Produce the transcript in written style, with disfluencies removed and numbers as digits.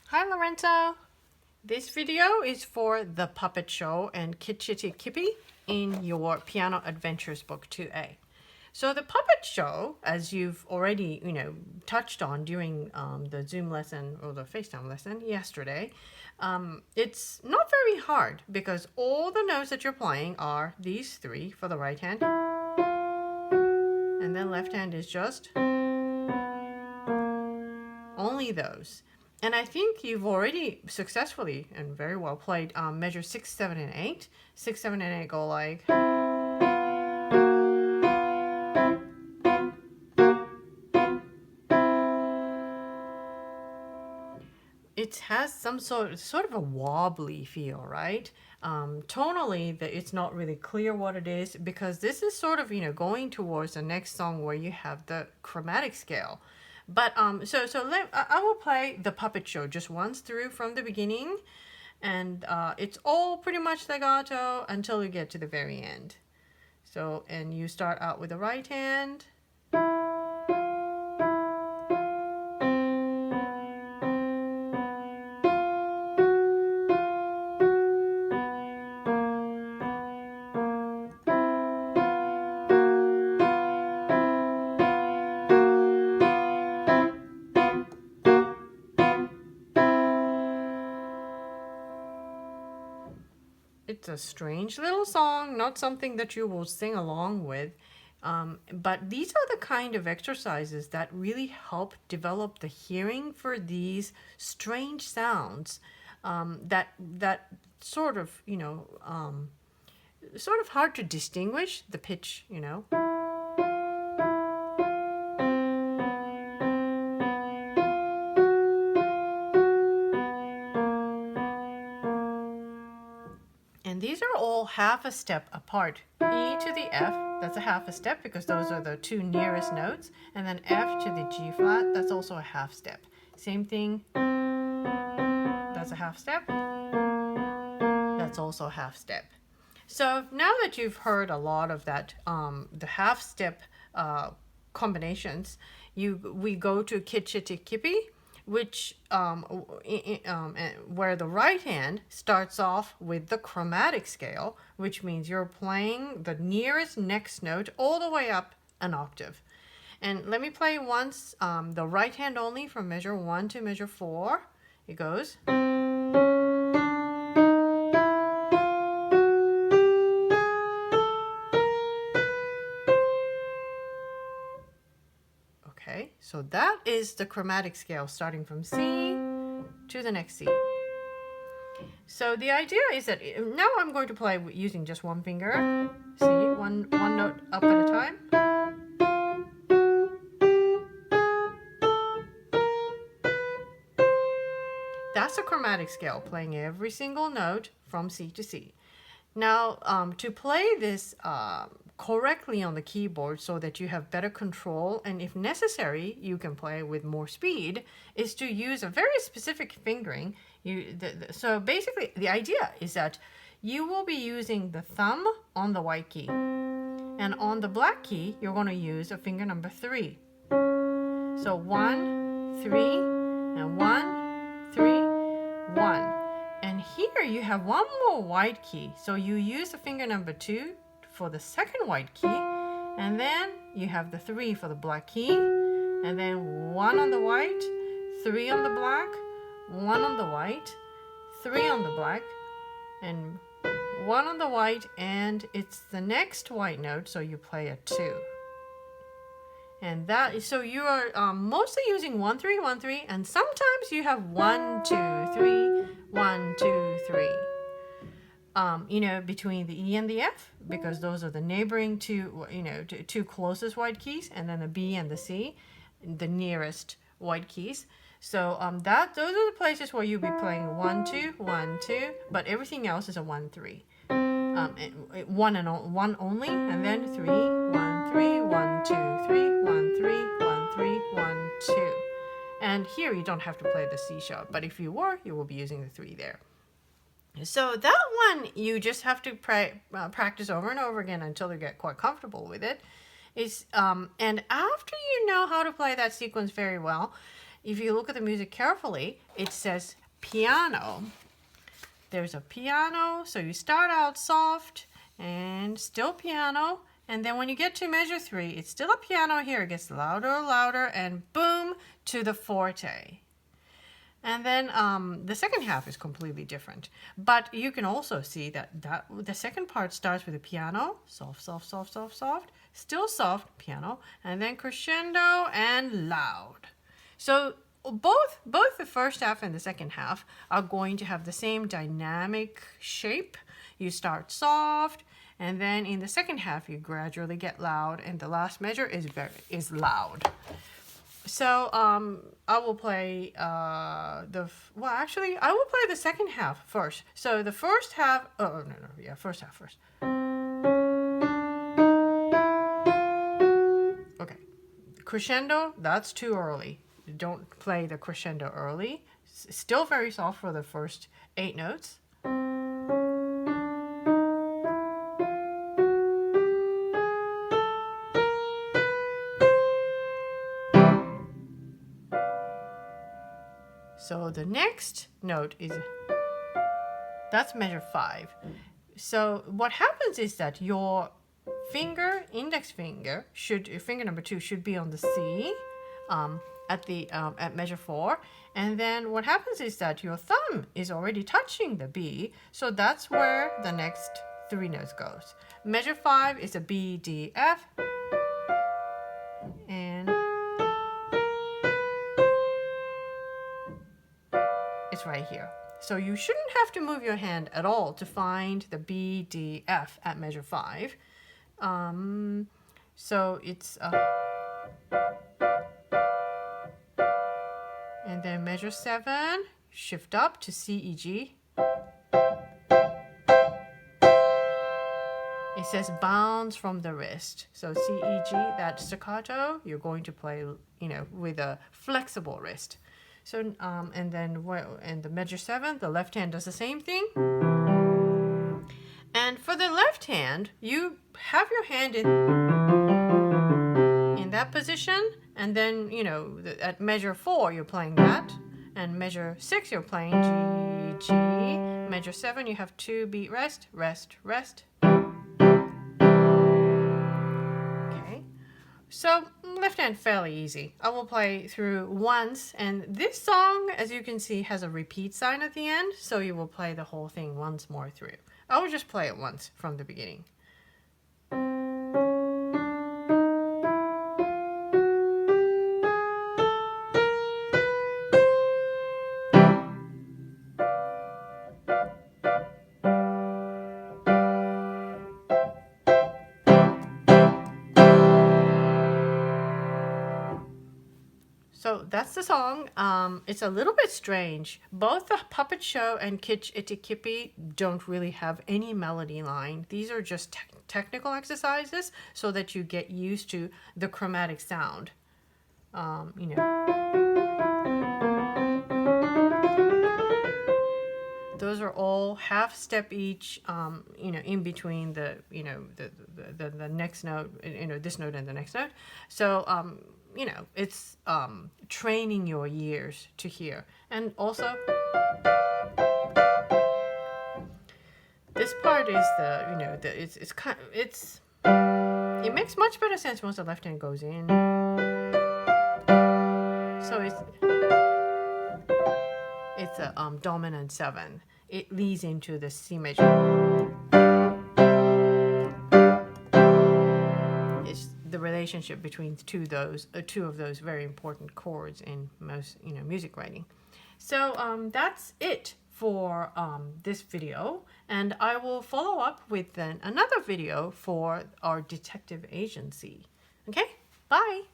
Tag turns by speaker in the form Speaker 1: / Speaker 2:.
Speaker 1: Hi Lorenzo! This video is for The Puppet Show and Kitschity Kippy in your Piano Adventures Book 2A. So the Puppet Show, as you've already, touched on during the Zoom lesson or the FaceTime lesson yesterday, it's not very hard because all the notes that you're playing are these three for the right hand, and then left hand is just only those. And I think you've already successfully and very well played measure 6, 7, and 8. 6, 7, and 8 go like. It has some sort of a wobbly feel, right? Tonally, it's not really clear what it is because this is sort of going towards the next song where you have the chromatic scale. But I will play The Puppet Show just once through from the beginning, and it's all pretty much legato until you get to the very end. So, and you start out with the right hand. It's a strange little song, not something that you will sing along with. But these are the kind of exercises that really help develop the hearing for these strange sounds that sort of, sort of hard to distinguish the pitch, And these are all half a step apart. E to the F, that's a half a step because those are the two nearest notes. And then F to the G flat, that's also a half step. Same thing, that's a half step. That's also a half step. So now that you've heard a lot of that, the half step combinations, we go to Kitschity Kippy, which where the right hand starts off with the chromatic scale, which means you're playing the nearest next note all the way up an octave. And let me play once the right hand only from measure 1 to measure 4. It goes. Okay, so that is the chromatic scale starting from C to the next C. So the idea is that now I'm going to play using just one finger. See, one note up at a time. That's a chromatic scale, playing every single note from C to C. Now, to play this correctly on the keyboard so that you have better control, and if necessary, you can play with more speed, is to use a very specific fingering. So basically, the idea is that you will be using the thumb on the white key, and on the black key, you're going to use a finger number 3. So 1, 3, and 1, 3, 1. And here you have one more white key. So you use the finger number 2 for the second white key, and then you have the 3 for the black key, and then 1 on the white, 3 on the black, 1 on the white, 3 on the black, and 1 on the white, and it's the next white note, so you play a 2. And that is, so you are mostly using 1, 3, 1, 3, and sometimes you have 1, 2, 3, 1, 2, 3. Between the E and the F, because those are the neighboring two closest white keys, and then the B and the C, the nearest white keys. So those are the places where you'll be playing 1, 2, 1, 2, but everything else is a 1, 3. One only, and then 3, 1, 3, 1, 2, 3, 1, 3, 1, 3, 1, 2. And here you don't have to play the C sharp, but if you were, you will be using the 3 there. So that one you just have to practice over and over again until you get quite comfortable with it. And after you know how to play that sequence very well, if you look at the music carefully, it says piano. There's a piano, so you start out soft and still piano, and then when you get to measure 3, it's still a piano here. It gets louder, louder, and boom, to the forte. And then the second half is completely different. But you can also see that the second part starts with a piano, soft, soft, soft, soft, soft, still soft, piano, and then crescendo and loud. So both the first half and the second half are going to have the same dynamic shape. You start soft, and then in the second half you gradually get loud, and the last measure is loud. So I will play I will play the second half first. So the first half, first half first. Okay, crescendo, that's too early. Don't play the crescendo early. Still very soft for the first 8 notes. So the next note that's measure 5. So what happens is that your index finger finger number 2 should be on the C at measure 4. And then what happens is that your thumb is already touching the B. So that's where the next 3 notes goes. Measure 5 is a B, D, F. And it's right here. So you shouldn't have to move your hand at all to find the B, D, F at measure 5. So it's and then measure 7, shift up to C, E, G. It says bounce from the wrist. So C, E, G, that staccato, you're going to play, with a flexible wrist. So, and then in the measure 7, the left hand does the same thing. And for the left hand, you have your hand in that position, and then, at measure 4, you're playing that. And measure 6, you're playing G, G. Measure 7, you have 2 beat rest, rest, rest. Okay. So left hand fairly easy. I will play through once, and this song, as you can see, has a repeat sign at the end, so you will play the whole thing once more through. I will just play it once from the beginning. So that's the song. It's a little bit strange. Both the Puppet Show and Kitsch Itty Kippy don't really have any melody line. These are just technical exercises so that you get used to the chromatic sound. Those are all half step each, in between the next note, this note and the next note. So, it's training your ears to hear. And also, this part is it makes much better sense once the left hand goes in. So it's a dominant 7. It leads into the C major. It's the relationship between two of those very important chords in most music writing. So that's it for this video, and I will follow up with then another video for our detective agency. Okay, bye.